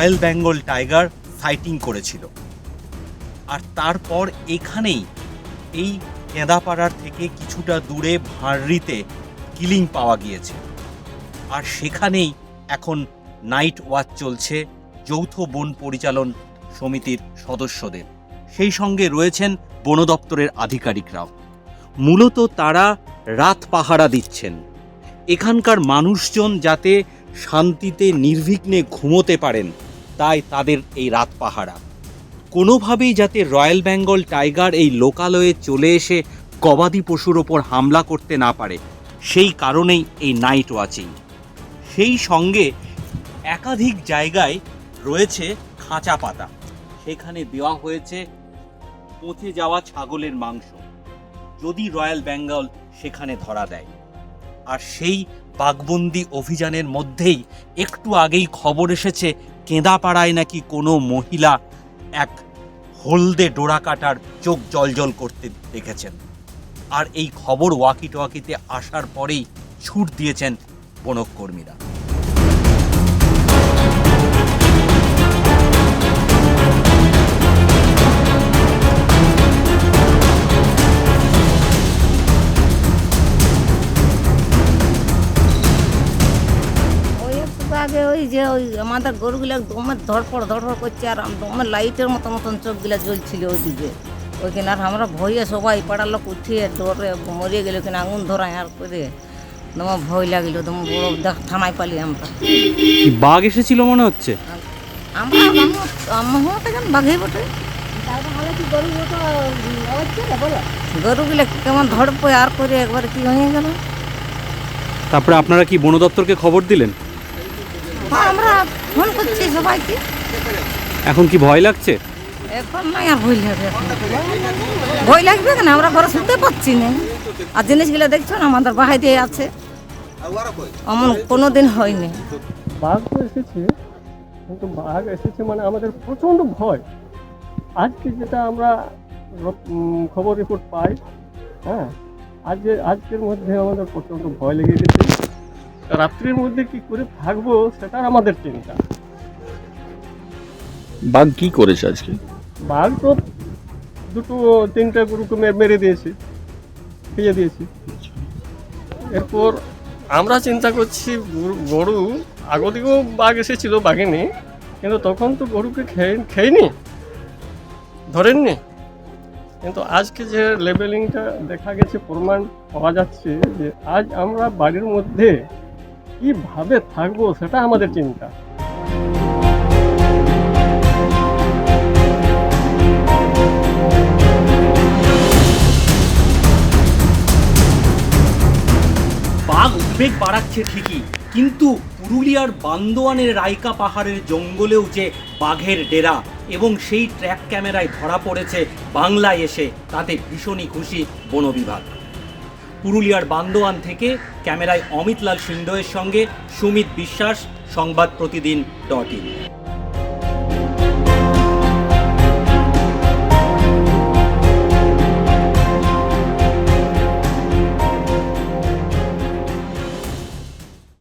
Royal Bengal tiger citing করেছিল। আর তারপর এখানেই এই কেঁদাপাড়ার থেকে কিছুটা দূরে ভাঁড়রিতে কিলিং পাওয়া গিয়েছে। আর সেখানেই এখন নাইট ওয়াচ চলছে যৌথ বন পরিচালন সমিতির সদস্যদের, সেই সঙ্গে রয়েছেন বন দপ্তরের আধিকারিকরাও। মূলত তারা রাত পাহারা দিচ্ছেন এখানকার মানুষজন যাতে শান্তিতে নির্বিঘ্নে ঘুমোতে পারেন, তাই তাদের এই রাত পাহারা। কোনোভাবেই যাতে রয়্যাল বেঙ্গল টাইগার এই লোকালয়ে চলে এসে গবাদি পশুর ওপর হামলা করতে না পারে, সেই কারণেই এই নাইট ওয়াচিং। সেই সঙ্গে একাধিক জায়গায় রয়েছে খাঁচা পাতা, সেখানে দেওয়া হয়েছে পচে যাওয়া ছাগলের মাংস, যদি রয়্যাল বেঙ্গল সেখানে ধরা দেয়। আর সেই বাঘবন্দি অভিযানের মধ্যেই একটু আগেই খবর এসেছে কেঁদাপাড়ায় নাকি কোনো মহিলা এক হলদে ডোরা কাটার চোখ জলজল করতে দেখেছেন। আর এই খবর ওয়াকি টোয়াকিতে আসার পরেই ছুট দিয়েছেন বনকর্মীরা। আগে ওই যে ওই আমাদের গরুগুলো দমে ধরপড় করছে, আর দমে লাইটের মতন চোখগুলো জ্বলছিল ওইদিকে ওইখানে। আর আমরা ভয়ে সবাই পাড়ার লোক উঠিয়ে ডরে মরিয়ে গেল, কিনা আগুন ধরায় আর করে তোমার ভয় লাগলো, তোমার বড় থানায় পালি আমরা। বাঘ এসেছিল মনে হচ্ছে, বাঘে বটে। গরুগুলো কেমন ধরপে আর করে একবার কি হয়ে গেল। তারপরে আপনারা কি বন দপ্তরকে খবর দিলেন? আমরা ফোন করছি সবাইকে। এখন কি ভয় লাগছে? এখন নাই আর ভয় লাগবে, ভয় লাগবে কেন, আমরা ঘরে শুতে পাচ্ছি না। আর জিনিসগুলো দেখছো না আমাদের বাহাই দিয়ে আছে, এমন কোনোদিন হয়নি। বাঘ তো এসেছে, কিন্তু বাঘ এসেছে মানে আমাদের প্রচণ্ড ভয়। আজকে যেটা আমরা খবর রিপোর্ট পাই, হ্যাঁ, আজকের মধ্যে আমাদের প্রচণ্ড ভয় লেগে গেছে। রাত্রির মধ্যে কি করে থাকবো সেটার আমাদের চিন্তা। বাঘ কি করেছে আজকে? বাঘ তো তিনটা গরুকে মেরে দিয়েছে, খেয়ে দিয়েছে। এরপর আমরা চিন্তা করছি গরু আগের দিকেও বাঘ এসেছিল, বাঘেনি, কিন্তু তখন তো গরুকে খেয়নি, ধরেননি। কিন্তু আজকে যে লেবেলিংটা দেখা গেছে, প্রমাণ পাওয়া যাচ্ছে যে আজ আমরা বাড়ির মধ্যে কিভাবে থাকবো সেটা আমাদের চিন্তা। বাঘ উদ্বেগ বাড়াচ্ছে ঠিকই, কিন্তু পুরুলিয়ার বান্দোয়ানের রাইকা পাহাড়ের জঙ্গলেও যে বাঘের ডেরা এবং সেই ট্র্যাক ক্যামেরায় ধরা পড়েছে বাংলায় এসে, তাতে ভীষণই খুশি বন বিভাগ। পুরুলিয়ার বান্দোয়ান থেকে ক্যামেরায় অমিত লাল সিংহয়ের সঙ্গে সুমিত বিশ্বাস, সংবাদ প্রতিদিন .in।